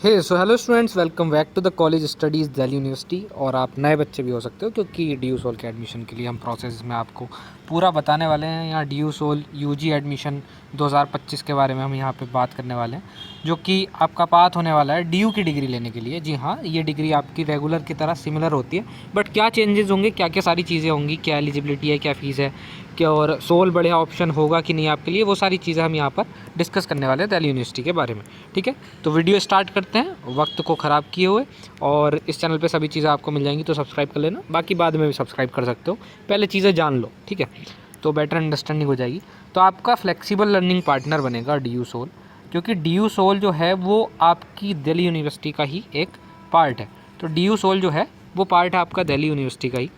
Hello students, welcome back to the college studies Delhi University. और आप नए बच्चे भी हो सकते हो क्योंकि डी यू सोल के एडमिशन के लिए हम प्रोसेस में आपको पूरा बताने वाले हैं। यहाँ D U SOL UG admission 2025 के बारे में हम यहाँ पे बात करने वाले हैं, जो कि आपका पाथ होने वाला है डी यू की डिग्री लेने के लिए। जी हाँ, ये डिग्री आपकी रेगुलर की तरह सिमिलर होती है, बट क्या चेंजेस होंगे, क्या क्या सारी चीज़ें होंगी, क्या एलिजिबिलिटी है, क्या फ़ीस है, क्या और सोल बढ़िया ऑप्शन होगा कि नहीं आपके लिए, वो सारी चीज़ें हम यहाँ पर डिस्कस करने वाले हैं दिल्ली यूनिवर्सिटी के बारे में। ठीक है, तो वीडियो स्टार्ट करते हैं वक्त को ख़राब किए हुए। और इस चैनल पे सभी चीज़ें आपको मिल जाएंगी, तो सब्सक्राइब कर लेना, बाकी बाद में भी सब्सक्राइब कर सकते हो, पहले चीज़ें जान लो। ठीक है, तो बेटर अंडरस्टैंडिंग हो जाएगी। तो आपका फ्लेक्सिबल लर्निंग पार्टनर बनेगा डी यू सोल, क्योंकि डी यू सोल जो है वो आपकी दिल्ली यूनिवर्सिटी का ही एक पार्ट है। तो डी यू सोल जो है वो पार्ट है आपका दिल्ली यूनिवर्सिटी का ही।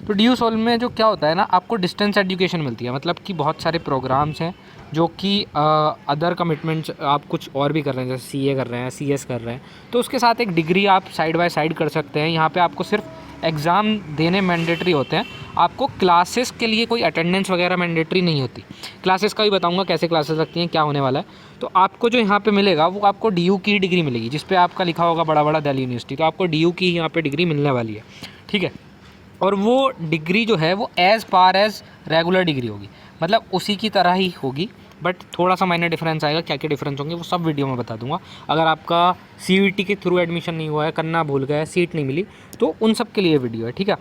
तो डी यू सोल में जो क्या होता है ना, आपको डिस्टेंस एजुकेशन मिलती है, मतलब कि बहुत सारे प्रोग्राम्स हैं जो कि अदर कमिटमेंट्स आप कुछ और भी कर रहे हैं, जैसे सीए कर रहे हैं, सीएस कर रहे हैं, तो उसके साथ एक डिग्री आप साइड बाय साइड कर सकते हैं। यहाँ पे आपको सिर्फ एग्ज़ाम देने मैंडेटरी होते हैं, आपको क्लासेस के लिए कोई अटेंडेंस वगैरह मैंडेटरी नहीं होती। क्लासेस का भी बताऊँगा कैसे क्लासेस लगती हैं, क्या होने वाला है। तो आपको जो यहाँ पे मिलेगा वो आपको डी यू की डिग्री मिलेगी, जिस पे आपका लिखा होगा बड़ा बड़ा दिल्ली यूनिवर्सिटी, तो आपको डी यू की यहाँ पे डिग्री मिलने वाली है। ठीक है, और वो डिग्री जो है वो एज़ पार एज़ रेगुलर डिग्री होगी, मतलब उसी की तरह ही होगी, बट थोड़ा सा माइनर डिफरेंस आएगा। क्या क्या डिफरेंस होंगे वो सब वीडियो में बता दूंगा। अगर आपका सीयूईटी के थ्रू एडमिशन नहीं हुआ है, करना भूल गए, सीट नहीं मिली, तो उन सब के लिए वीडियो है। ठीक है,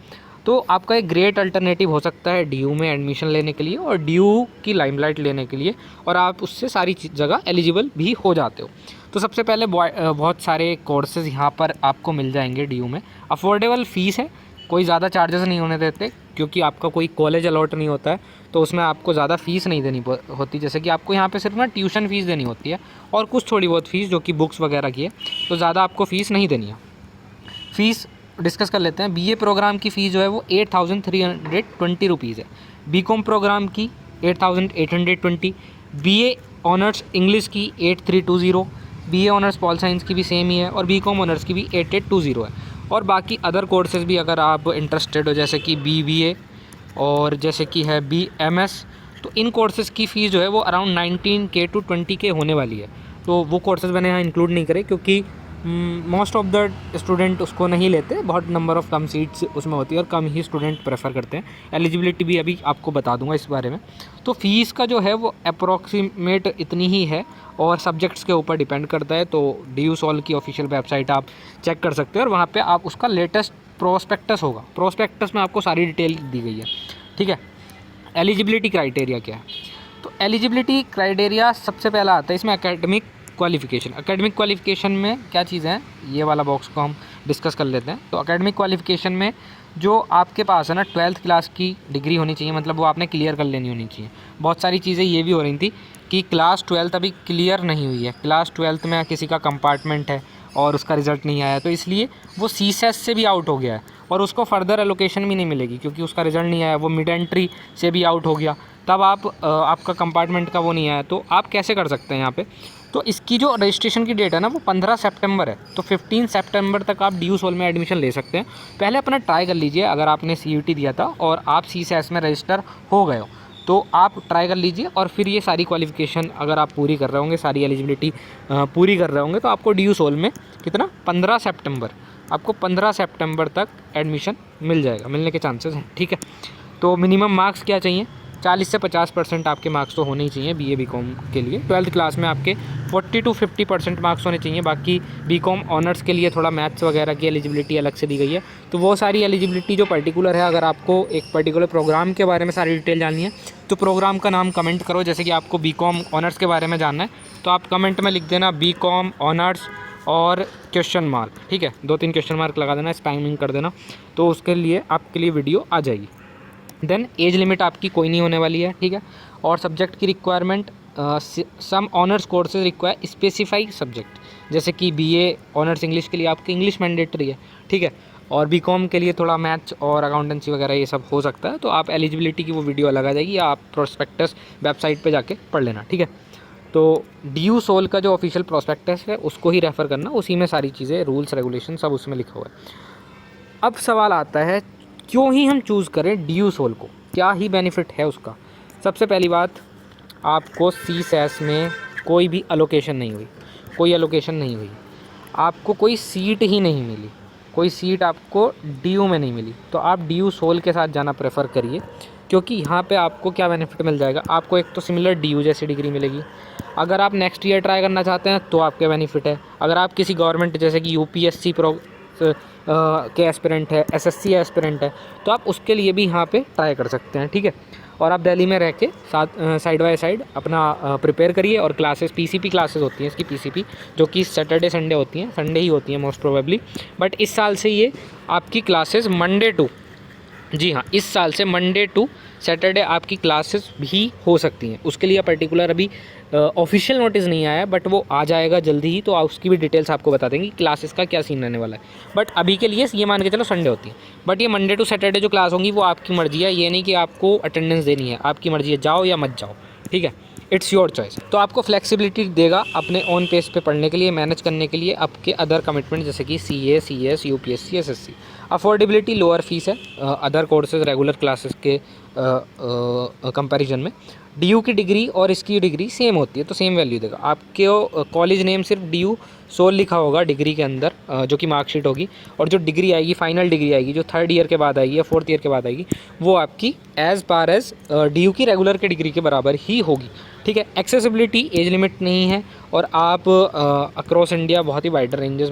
तो आपका एक ग्रेट अल्टरनेटिव हो सकता है डीयू में एडमिशन लेने के लिए और डीयू की लाइमलाइट लेने के लिए, और आप उससे सारी जगह एलिजिबल भी हो जाते हो। तो सबसे पहले बहुत सारे कोर्सेज़ यहाँ पर आपको मिल जाएंगे डीयू में। अफोर्डेबल फ़ीस है, कोई ज़्यादा चार्जेस नहीं होने देते, क्योंकि आपका कोई कॉलेज अलॉट नहीं होता है, तो उसमें आपको ज़्यादा फ़ीस नहीं देनी होती। जैसे कि आपको यहाँ पे सिर्फ ना ट्यूशन फ़ीस देनी होती है और कुछ थोड़ी बहुत फ़ीस जो कि बुक्स वगैरह की है, तो ज़्यादा आपको फ़ीस नहीं देनी है। फ़ीस डिस्कस कर लेते हैं। बीए प्रोग्राम की फ़ीस जो है वो 8320 रुपीज़ है। बीकॉम प्रोग्राम की 8820, बीए ऑनर्स इंग्लिश की 8320, बीए ऑनर्स पॉल साइंस की भी सेम ही है, और बीकॉम ऑनर्स की भी 8820 है। और बाकी अदर कोर्सेज़ भी अगर आप इंटरेस्टेड हो, जैसे कि बीबीए और जैसे कि है बीएमएस, तो इन कोर्सेज़ की फ़ीस जो है वो अराउंड 19K to 20K होने वाली है। तो वो कोर्सेज़ मैंने यहाँ इंक्लूड नहीं करे, क्योंकि मोस्ट ऑफ द स्टूडेंट उसको नहीं लेते, बहुत नंबर ऑफ़ कम सीट्स उसमें होती है और कम ही स्टूडेंट प्रेफर करते हैं। एलिजिबिलिटी भी अभी आपको बता दूंगा इस बारे में। तो फ़ीस का जो है वो अप्रॉक्सीमेट इतनी ही है और सब्जेक्ट्स के ऊपर डिपेंड करता है। तो डी यू सोल की ऑफिशियल वेबसाइट आप चेक कर सकते हो और वहाँ पे आप उसका लेटेस्ट प्रोस्पेक्टस होगा, प्रोस्पेक्टस में आपको सारी डिटेल दी गई है। ठीक है, एलिजिबिलिटी क्राइटेरिया क्या है? तो एलिजिबिलिटी क्राइटेरिया सबसे पहला आता है इसमें एकेडमिक क्वालिफ़िकेशन। एकेडमिक क्वालिफ़िकेशन में क्या चीज़ें हैं, ये वाला बॉक्स को हम डिस्कस कर लेते हैं। तो एकेडमिक क्वालिफ़िकेशन में जो आपके पास है ना 12th क्लास की डिग्री होनी चाहिए, मतलब वो आपने क्लियर कर लेनी होनी चाहिए। बहुत सारी चीज़ें ये भी हो रही थी कि क्लास 12th अभी क्लियर नहीं हुई है, क्लास 12th में किसी का कंपार्टमेंट है और उसका रिज़ल्ट नहीं आया, तो इसलिए वो सीसेस से भी आउट हो गया है और उसको फर्दर एलोकेशन भी नहीं मिलेगी, क्योंकि उसका रिज़ल्ट नहीं आया, वो मिड एंट्री से भी आउट हो गया। तब आपका कंपार्टमेंट का वो नहीं आया, तो आप कैसे कर सकते हैं यहाँ पे? तो इसकी जो रजिस्ट्रेशन की डेट है ना वो 15 सितंबर है, तो 15 सितंबर तक आप डी यू सोल में एडमिशन ले सकते हैं। पहले अपना ट्राई कर लीजिए, अगर आपने सीयूटी दिया था और आप सीसेस में रजिस्टर हो गए हो तो आप ट्राई कर लीजिए, और फिर ये सारी क्वालिफ़िकेशन अगर आप पूरी कर रहे होंगे, सारी एलिजिबिलिटी पूरी कर रहे होंगे, तो आपको डी यू सोल में कितना 15 सितंबर, आपको 15 सितंबर तक एडमिशन मिल जाएगा, मिलने के चांसेस हैं। ठीक है, तो मिनिमम मार्क्स क्या चाहिए? 40 से 50% आपके मार्क्स तो होने ही चाहिए बीए बीकॉम के लिए। 12th क्लास में आपके 40 to 50% मार्क्स होने चाहिए। बाकी बीकॉम ऑनर्स के लिए थोड़ा मैथ्स वगैरह की एलिजिबिलिटी अलग से दी गई है, तो वो सारी एलिजिबिलिटी जो पर्टिकुलर है, अगर आपको एक पर्टिकुलर प्रोग्राम के बारे में सारी डिटेल जाननी है तो प्रोग्राम का नाम कमेंट करो। जैसे कि आपको बीकॉम ऑनर्स के बारे में जानना है तो आप कमेंट में लिख देना बीकॉम ऑनर्स और क्वेश्चन मार्क। ठीक है, 2-3 क्वेश्चन मार्क लगा देना, स्पैमिंग कर देना, तो उसके लिए आपके लिए वीडियो आ जाएगी। देन एज लिमिट आपकी कोई नहीं होने वाली है। ठीक है, और सब्जेक्ट की requirement, some honours courses require specified subject, जैसे कि बीए ऑनर्स इंग्लिश के लिए आपकी इंग्लिश मैंडेटरी है। ठीक है, और बीकॉम के लिए थोड़ा मैथ्स और अकाउंटेंसी वगैरह ये सब हो सकता है, तो आप एलिजिबिलिटी की वो वीडियो अलग आ जाएगी, या आप प्रोस्पेक्टस वेबसाइट पे जाके पढ़ लेना। ठीक है, तो डी यू सोल का जो ऑफिशियल प्रोस्पेक्टस है उसको ही रेफ़र करना, उसी में सारी चीज़ें, रूल्स रेगुलेशन सब उसमें लिखा हुआ है। अब सवाल आता है क्यों ही हम चूज़ करें डी यू सोल को, क्या ही बेनिफिट है उसका? सबसे पहली बात, आपको सी सैस में कोई भी अलोकेशन नहीं हुई, कोई अलोकेशन नहीं हुई। आपको कोई सीट ही नहीं मिली, कोई सीट आपको डीयू में नहीं मिली, तो आप डीयू सोल के साथ जाना प्रेफर करिए, क्योंकि यहाँ पे आपको क्या बेनिफिट मिल जाएगा, आपको एक तो सिमिलर डीयू जैसी डिग्री मिलेगी। अगर आप नेक्स्ट ईयर ट्राई करना चाहते हैं तो आपके बेनिफिट है। अगर आप किसी गवर्नमेंट जैसे कि यूपीएससी के एस्पिरेंट है, एसएससी एस्पिरेंट है, तो आप उसके लिए भी यहाँ पे ट्राई कर सकते हैं, ठीक है। और आप दिल्ली में रह के साथ साइड बाय साइड अपना प्रिपेयर करिए। और क्लासेस पीसीपी क्लासेस होती हैं इसकी, पीसीपी जो कि सैटरडे संडे होती हैं, संडे ही होती हैं मोस्ट प्रोबेबली, बट इस साल से ये आपकी क्लासेस मंडे टू, जी हाँ, इस साल से मंडे टू सैटरडे आपकी क्लासेस भी हो सकती हैं। उसके लिए पर्टिकुलर अभी ऑफिशियल नोटिस नहीं आया है, बट वो आ जाएगा जल्दी ही, तो उसकी भी डिटेल्स आपको बता देंगे क्लासेस का क्या सीन रहने वाला है। बट अभी के लिए ये मान के चलो संडे होती है, बट ये मंडे टू सैटरडे जो क्लास होंगी वो आपकी मर्जी है, ये नहीं कि आपको अटेंडेंस देनी है, आपकी मर्जी है, जाओ या मत जाओ, ठीक है, इट्स योर चॉइस। तो आपको फ्लेक्सिबिलिटी देगा अपने ऑन पेस पे पढ़ने के लिए, मैनेज करने के लिए आपके अदर कमिटमेंट जैसे कि CA, CS, UPSC, SSC. Affordability, lower fees है अदर कोर्सेज रेगुलर क्लासेस के कंपैरिजन में। डीयू की डिग्री और इसकी डिग्री सेम होती है, तो सेम वैल्यू देगा। आपके कॉलेज नेम सिर्फ डीयू सोल लिखा होगा डिग्री के अंदर, जो कि मार्कशीट होगी, और जो डिग्री आएगी, फाइनल डिग्री आएगी, जो थर्ड ईयर के बाद आएगी या फोर्थ ईयर के बाद आएगी, वो आपकी एज पार एज डीयू की रेगुलर की डिग्री के बराबर ही होगी, ठीक है। एक्सेसिबिलिटी, एज लिमिट नहीं है, और आप अक्रॉस इंडिया बहुत ही वाइडर रेंजेस,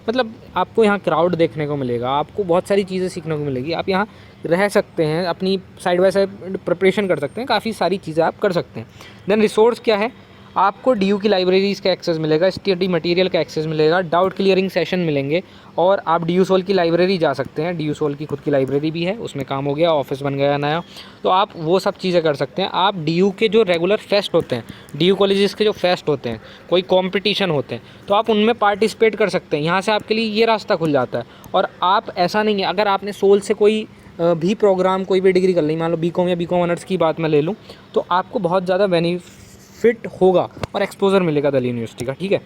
मतलब आपको यहाँ क्राउड देखने को मिलेगा, आपको बहुत सारी चीज़ें सीखने को मिलेगी, आप यहाँ रह सकते हैं, अपनी साइड बाय साइड प्रिपरेशन कर सकते हैं, काफ़ी सारी चीज़ें आप कर सकते हैं। देन रिसोर्स क्या है, आपको डीयू की लाइब्रेरीज़ का एक्सेस मिलेगा, स्टडी मटेरियल का एक्सेस मिलेगा, डाउट क्लियरिंग सेशन मिलेंगे, और आप डीयू सोल की लाइब्रेरी जा सकते हैं। डीयू सोल की खुद की लाइब्रेरी भी है, उसमें काम हो गया, ऑफिस बन गया नया, तो आप वो सब चीज़ें कर सकते हैं। आप डीयू के जो रेगुलर फेस्ट होते हैं, डीयू कॉलेजेस के जो फेस्ट होते हैं, कोई कॉम्पिटिशन होते हैं, तो आप उनमें पार्टिसिपेट कर सकते हैं। यहाँ से आपके लिए ये रास्ता खुल जाता है। और आप ऐसा नहीं है, अगर आपने सोल से कोई भी प्रोग्राम, कोई भी डिग्री कर ली, मान लो बीकॉम या बीकॉम ऑनर्स की बात मैं ले लूँ, तो आपको बहुत ज़्यादा बेनिफिट होगा और एक्सपोजर मिलेगा दिल्ली यूनिवर्सिटी का, ठीक है।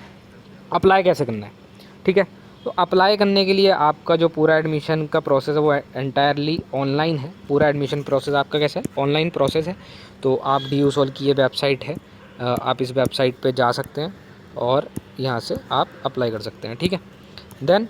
अप्लाई कैसे करना है, ठीक है। तो अप्लाई करने के लिए आपका जो पूरा एडमिशन का प्रोसेस है वो एंटायरली ऑनलाइन है। पूरा एडमिशन प्रोसेस आपका कैसा है, ऑनलाइन प्रोसेस है। तो आप डीयू सोल की ये वेबसाइट है, आप इस वेबसाइट पे जा सकते हैं और यहाँ से आप अप्लाई कर सकते हैं, ठीक है। देन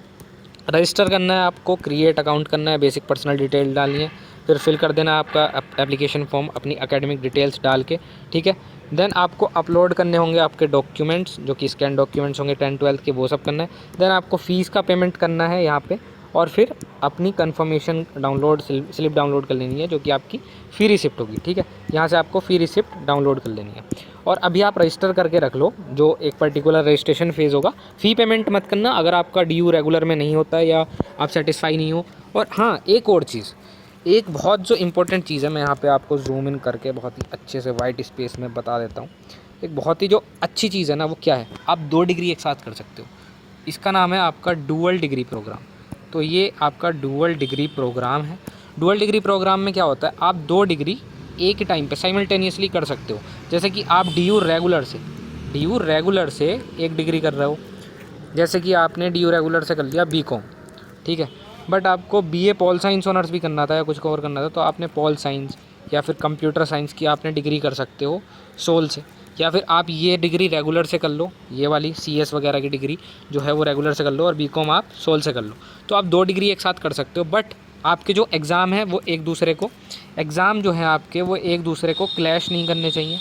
रजिस्टर करना है आपको, क्रिएट अकाउंट करना है, बेसिक पर्सनल डिटेल डालनी है, फिर फिल कर देना आपका एप्लीकेशन फॉर्म अपनी एकेडमिक डिटेल्स डाल के, ठीक है। देन आपको अपलोड करने होंगे आपके डॉक्यूमेंट्स, जो कि स्कैन डॉक्यूमेंट्स होंगे 10-12 के, वो सब करना है। देन आपको फ़ीस का पेमेंट करना है यहाँ पे, और फिर अपनी कंफर्मेशन डाउनलोड स्लिप डाउनलोड कर लेनी है, जो कि आपकी फ़ी रिसिप्ट होगी, ठीक है। यहाँ से आपको फ़ी रिसिप्ट डाउनलोड कर लेनी है। और अभी आप रजिस्टर करके रख लो, जो एक पर्टिकुलर रजिस्ट्रेशन फेज़ होगा। फ़ी पेमेंट मत करना अगर आपका डीयू रेगुलर में नहीं होता है या आप सेटिस्फाई नहीं हो। और हाँ, एक और चीज़, एक बहुत जो इम्पोर्टेंट चीज़ है, मैं यहाँ पे आपको जूम इन करके बहुत ही अच्छे से वाइट स्पेस में बता देता हूँ। एक बहुत ही जो अच्छी चीज़ है ना, वो क्या है, आप 2 डिग्री एक साथ कर सकते हो। इसका नाम है आपका डुअल डिग्री प्रोग्राम। तो ये आपका डुअल डिग्री प्रोग्राम है। डुअल डिग्री प्रोग्राम में क्या होता है, आप 2 डिग्री एक ही टाइम पे साइमल्टेनियसली कर सकते हो। जैसे कि आप डीयू रेगुलर से एक डिग्री कर रहे हो, जैसे कि आपने डीयू रेगुलर से कर लिया बीकॉम, ठीक है, बट आपको बीए पॉल साइंस ऑनर्स भी करना था या कुछ और करना था, तो आपने पॉल साइंस या फिर कंप्यूटर साइंस की आपने डिग्री कर सकते हो सोल से। या फिर आप ये डिग्री रेगुलर से कर लो, ये वाली सीएस वगैरह की डिग्री जो है वो रेगुलर से कर लो, और बीकॉम आप सोल से कर लो। तो आप 2 डिग्री एक साथ कर सकते हो। बट आपके जो एग्ज़ाम है वो एक दूसरे को, एग्ज़ाम जो है आपके वो एक दूसरे को क्लैश नहीं करने चाहिए,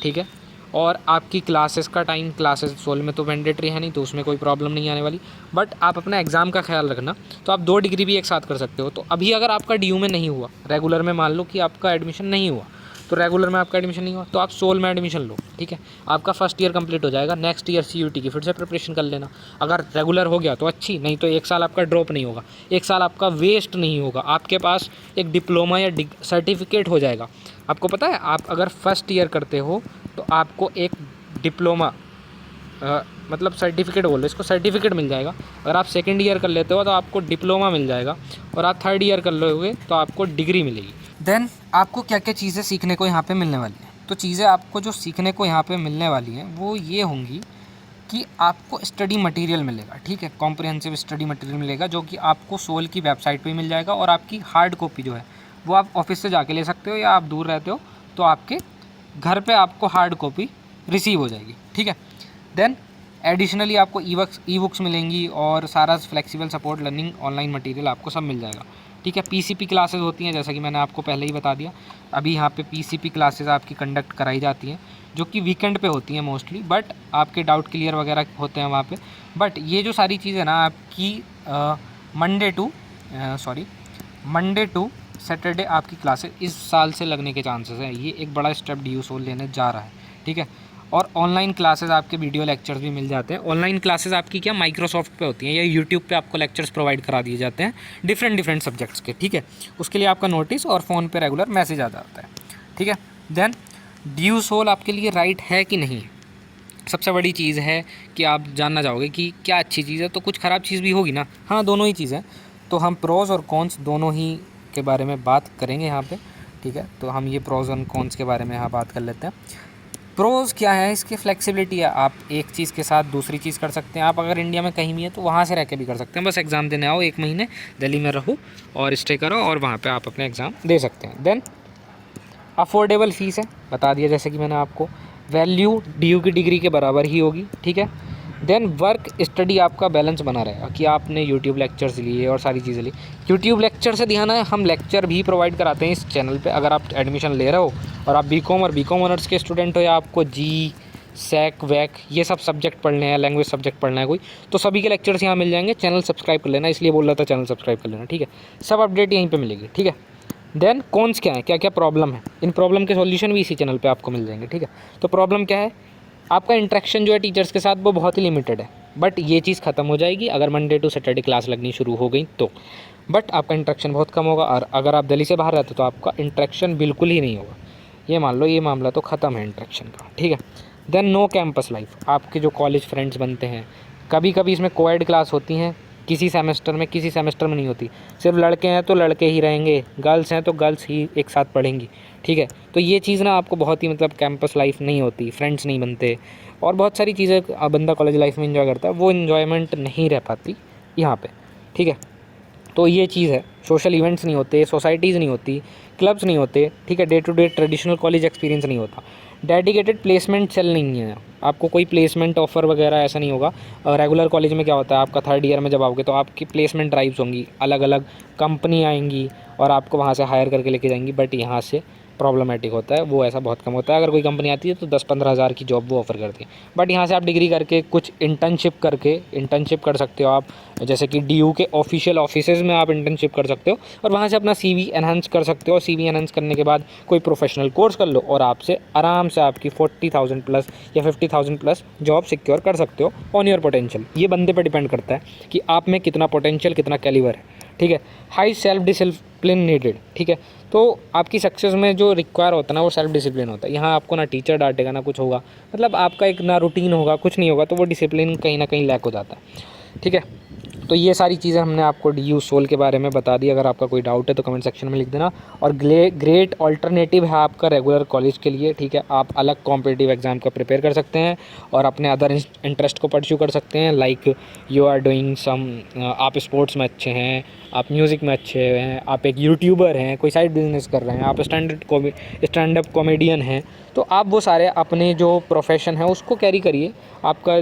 ठीक है। और आपकी क्लासेस का टाइम, क्लासेस सोल में तो मैंडेटरी है नहीं, तो उसमें कोई प्रॉब्लम नहीं आने वाली। बट आप अपना एग्ज़ाम का ख्याल रखना, तो आप 2 डिग्री भी एक साथ कर सकते हो। तो अभी अगर आपका डीयू में नहीं हुआ, रेगुलर में मान लो कि आपका एडमिशन नहीं हुआ, तो रेगुलर में आपका एडमिशन नहीं हुआ, तो आप सोल में एडमिशन लो, ठीक है। आपका फर्स्ट ईयर कंप्लीट हो जाएगा, नेक्स्ट ईयर सीयूटी की फिर से प्रिपरेशन कर लेना। अगर रेगुलर हो गया तो अच्छी, नहीं तो 1 साल आपका ड्रॉप नहीं होगा, 1 साल आपका वेस्ट नहीं होगा, आपके पास एक डिप्लोमा या सर्टिफिकेट हो जाएगा। आपको पता है, आप अगर फर्स्ट ईयर करते हो तो आपको एक डिप्लोमा मतलब सर्टिफिकेट बोलो इसको, सर्टिफिकेट मिल जाएगा। अगर आप सेकेंड ईयर कर लेते हो तो आपको डिप्लोमा मिल जाएगा, और आप थर्ड ईयर कर लोगे तो आपको डिग्री मिलेगी। देन आपको क्या क्या चीज़ें सीखने को यहाँ पे मिलने वाली हैं, तो चीज़ें आपको जो सीखने को यहाँ पे मिलने वाली हैं वो ये होंगी कि आपको स्टडी मटेरियल मिलेगा, ठीक है, कॉम्प्रिहेंसिव स्टडी मटेरियल मिलेगा, जो कि आपको सोल की वेबसाइट पे मिल जाएगा। और आपकी हार्ड कॉपी जो है वो आप ऑफिस से जाके ले सकते हो, या आप दूर रहते हो तो आपके घर पे आपको हार्ड कॉपी रिसीव हो जाएगी, ठीक है। देन एडिशनली आपको ई बुक्स मिलेंगी और सारा flexible support learning online material आपको सब मिल जाएगा। ठीक है, पीसीपी क्लासेस होती हैं जैसा कि मैंने आपको पहले ही बता दिया। अभी यहाँ पे पीसीपी क्लासेस आपकी कंडक्ट कराई जाती हैं जो कि वीकेंड पे होती हैं मोस्टली, बट आपके डाउट क्लियर वगैरह होते हैं वहाँ पे। बट ये जो सारी चीज़ें ना आपकी मंडे टू सैटरडे आपकी क्लासेस इस साल से लगने के चांसेस हैं। ये एक बड़ा स्टेप डी यू सोल लेने जा रहा है। ठीक है, और ऑनलाइन क्लासेस आपके वीडियो लेक्चर्स भी मिल जाते हैं। ऑनलाइन क्लासेस आपकी क्या माइक्रोसॉफ्ट पे होती हैं या यूट्यूब पे आपको लेक्चर्स प्रोवाइड करा दिए जाते हैं डिफरेंट सब्जेक्ट्स के। ठीक है, उसके लिए आपका नोटिस और फ़ोन पे रेगुलर मैसेज आ जाता है। ठीक है, देन डी यू सोल आपके लिए राइट है कि नहीं, सबसे बड़ी चीज़ है कि आप जानना चाहोगे कि क्या अच्छी चीज़ है, तो कुछ ख़राब चीज़ भी होगी ना। हाँ, दोनों ही चीज़ें, तो हम प्रोज़ और कॉन्स दोनों ही के बारे में बात करेंगे यहाँ पे। ठीक है, तो हम ये प्रोज़ और कॉन्स के बारे में यहाँ बात कर लेते हैं। प्रोज़ क्या है, इसकी फ्लेक्सिबिलिटी है, आप एक चीज़ के साथ दूसरी चीज़ कर सकते हैं। आप अगर इंडिया में कहीं भी हैं तो वहाँ से रह के भी कर सकते हैं, बस एग्ज़ाम देने आओ, 1 महीने दिल्ली में रहो और स्टे करो और वहाँ पे आप अपने एग्ज़ाम दे सकते हैं। देन अफोर्डेबल फ़ीस है, बता दिया जैसे कि मैंने आपको, वैल्यू डी की डिग्री के बराबर ही होगी। ठीक है, देन वर्क स्टडी आपका बैलेंस बना रहेगा कि आपने यूट्यूब लेक्चर्स लिए और सारी चीज़ें ली। यूट्यूब लेक्चर से ध्यान है, हम लेक्चर भी प्रोवाइड कराते हैं इस चैनल पे। अगर आप एडमिशन ले रहे हो और आप बीकॉम और बीकॉम ऑनर्स के स्टूडेंट हो या आपको जी सैक वैक ये सब सब्जेक्ट पढ़ने हैं, लैंग्वेज सब्जेक्ट पढ़ना है कोई, तो सभी के लेक्चर्स यहाँ मिल जाएंगे। चैनल सब्सक्राइब कर लेना, इसलिए बोल रहा था चैनल सब्सक्राइब कर लेना। ठीक है, सब अपडेट यहीं पर मिलेगी। ठीक है, देन कॉन्स क्या है, क्या क्या प्रॉब्लम है, इन प्रॉब्लम के सॉल्यूशन भी इसी चैनल पे आपको मिल जाएंगे। ठीक है, तो प्रॉब्लम क्या है, आपका इंटरेक्शन जो है टीचर्स के साथ वो बहुत ही लिमिटेड है, बट ये चीज़ ख़त्म हो जाएगी अगर मंडे टू सैटरडे क्लास लगनी शुरू हो गई तो। बट आपका इंटरेक्शन बहुत कम होगा, और अगर आप दिल्ली से बाहर रहते हो तो आपका इंटरेक्शन बिल्कुल ही नहीं होगा। ये मान लो ये मामला तो ख़त्म है इंटरेक्शन का। ठीक है, देन नो कैंपस लाइफ, आपके जो कॉलेज फ्रेंड्स बनते हैं, कभी कभी इसमें कोएड क्लास होती हैं, किसी सेमेस्टर में नहीं होती। सिर्फ लड़के हैं तो लड़के ही रहेंगे, गर्ल्स हैं तो गर्ल्स ही एक साथ पढ़ेंगी। ठीक है, तो ये चीज़ ना आपको बहुत ही मतलब कैंपस लाइफ नहीं होती, फ्रेंड्स नहीं बनते और बहुत सारी चीज़ें बंदा कॉलेज लाइफ में एंजॉय करता है, वो इन्जॉयमेंट नहीं रह पाती यहाँ पे। ठीक है, तो ये चीज़ है, सोशल इवेंट्स नहीं होते, सोसाइटीज़ नहीं होती, क्लब्स नहीं होते। ठीक है, day to day traditional college experience नहीं होता, डेडिकेटेड प्लेसमेंट सेल नहीं है, आपको कोई प्लेसमेंट ऑफ़र वगैरह ऐसा नहीं होगा। रेगुलर कॉलेज में क्या होता है, आपका 3rd ईयर में जब आओगे तो आपकी प्लेसमेंट ड्राइव्स होंगी, अलग अलग कंपनी आएंगी और आपको वहाँ से हायर करके लेके जाएंगी। बट यहाँ से प्रॉब्लमेटिक होता है, वो ऐसा बहुत कम होता है। अगर कोई कंपनी आती है तो 10-15 हज़ार की जॉब वो ऑफ़र करती है, बट यहाँ से आप डिग्री करके कुछ इंटर्नशिप कर सकते हो आप, जैसे कि DU के ऑफिशियल ऑफिसेज़ में आप इंटर्नशिप कर सकते हो और वहाँ से अपना CV एनहांस कर सकते हो। CV एनहांस करने के बाद कोई प्रोफेशनल कोर्स कर लो और आपसे आराम से आपकी 40,000 प्लस या 50,000 प्लस जॉब सिक्योर कर सकते हो ऑन योर पोटेंशियल। ये बंदे पर डिपेंड करता है कि आप में कितना पोटेंशियल, कितना कैलिबर है। ठीक है, हाई सेल्फ डिसिप्लिन नीडेड। ठीक है, तो आपकी सक्सेस में जो रिक्वायर होता है ना वो सेल्फ डिसिप्लिन होता है। यहाँ आपको ना टीचर डांटेगा ना कुछ होगा, मतलब आपका एक ना रूटीन होगा, कुछ नहीं होगा, तो वो डिसिप्लिन कहीं ना कहीं लैक हो जाता है। ठीक है, तो ये सारी चीज़ें हमने आपको DU सोल के बारे में बता दी। अगर आपका कोई डाउट है तो कमेंट सेक्शन में लिख देना। और ग्रेट ऑल्टरनेटिव है आपका रेगुलर कॉलेज के लिए। ठीक है, आप अलग कॉम्पिटिटिव एग्ज़ाम का प्रिपेयर कर सकते हैं और अपने अदर इंटरेस्ट को परस्यू कर सकते हैं। Like you are doing some, आप स्पोर्ट्स में अच्छे हैं, आप म्यूज़िक में अच्छे हैं, आप एक यूट्यूबर हैं, कोई साइड बिजनेस कर रहे हैं, आप स्टैंड अप कॉमेडियन हैं, तो आप वो सारे अपने जो प्रोफेशन है उसको कैरी करिए। आपका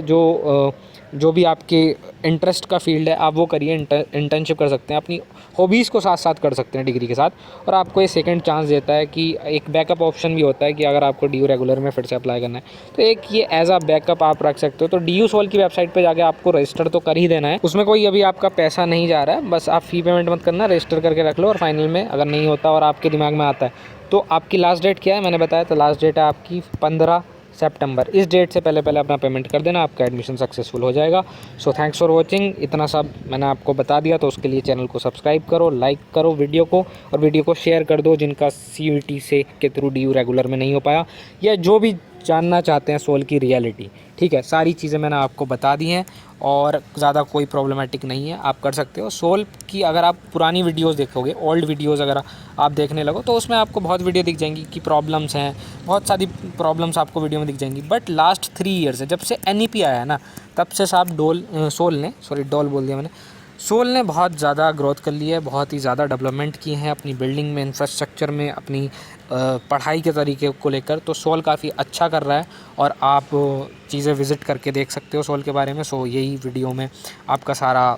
जो भी आपके इंटरेस्ट का फील्ड है आप वो करिए, इंटर्नशिप कर सकते हैं, अपनी हॉबीज़ को साथ साथ कर सकते हैं डिग्री के साथ। और आपको ये सेकंड चांस देता है कि एक बैकअप ऑप्शन भी होता है कि अगर आपको DU रेगुलर में फिर से अप्लाई करना है तो एक ये एज अ बैकअप आप रख सकते हो। तो DU सोल की वेबसाइट पे जाके आपको रजिस्टर तो कर ही देना है, उसमें कोई अभी आपका पैसा नहीं जा रहा है, बस आप फ़ी पेमेंट मत करना, रजिस्टर करके रख लो। और फाइनल में अगर नहीं होता और आपके दिमाग में आता है तो आपकी लास्ट डेट क्या है मैंने बताया, तो लास्ट डेट है आपकी 15 सितंबर। इस डेट से पहले पहले अपना पेमेंट कर देना, आपका एडमिशन सक्सेसफुल हो जाएगा। So thanks for watching. इतना सब मैंने आपको बता दिया, तो उसके लिए चैनल को सब्सक्राइब करो, लाइक करो वीडियो को, और वीडियो को शेयर कर दो जिनका CUET से के थ्रू DU रेगुलर में नहीं हो पाया, या जो भी जानना चाहते हैं सोल की रियलिटी। ठीक है, सारी चीज़ें मैंने आपको बता दी हैं और ज़्यादा कोई प्रॉब्लमेटिक नहीं है, आप कर सकते हो। सोल की अगर आप पुरानी वीडियोस देखोगे, ओल्ड वीडियोस अगर आप देखने लगो तो उसमें आपको बहुत वीडियो दिख जाएंगी कि प्रॉब्लम्स हैं, बहुत सारी प्रॉब्लम्स आपको वीडियो में दिख जाएंगी। बट लास्ट 3 ईयर से जब से NEP आया है ना, तब से साहब सोल ने डोल बोल दिया मैंने, सोल ने बहुत ज़्यादा ग्रोथ कर ली है, बहुत ही ज़्यादा डेवलपमेंट की है अपनी बिल्डिंग में, इंफ्रास्ट्रक्चर में, अपनी पढ़ाई के तरीके को लेकर। तो सोल काफ़ी अच्छा कर रहा है और आप चीज़ें विज़िट करके देख सकते हो सोल के बारे में। सो यही वीडियो में आपका सारा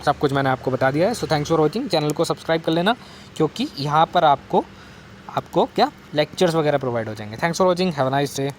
सब कुछ मैंने आपको बता दिया है। So thanks for watching. Channel को सब्सक्राइब कर लेना, क्योंकि यहाँ पर आपको क्या लेक्चर्स वगैरह प्रोवाइड हो जाएंगे। Thanks for watching, have a nice day.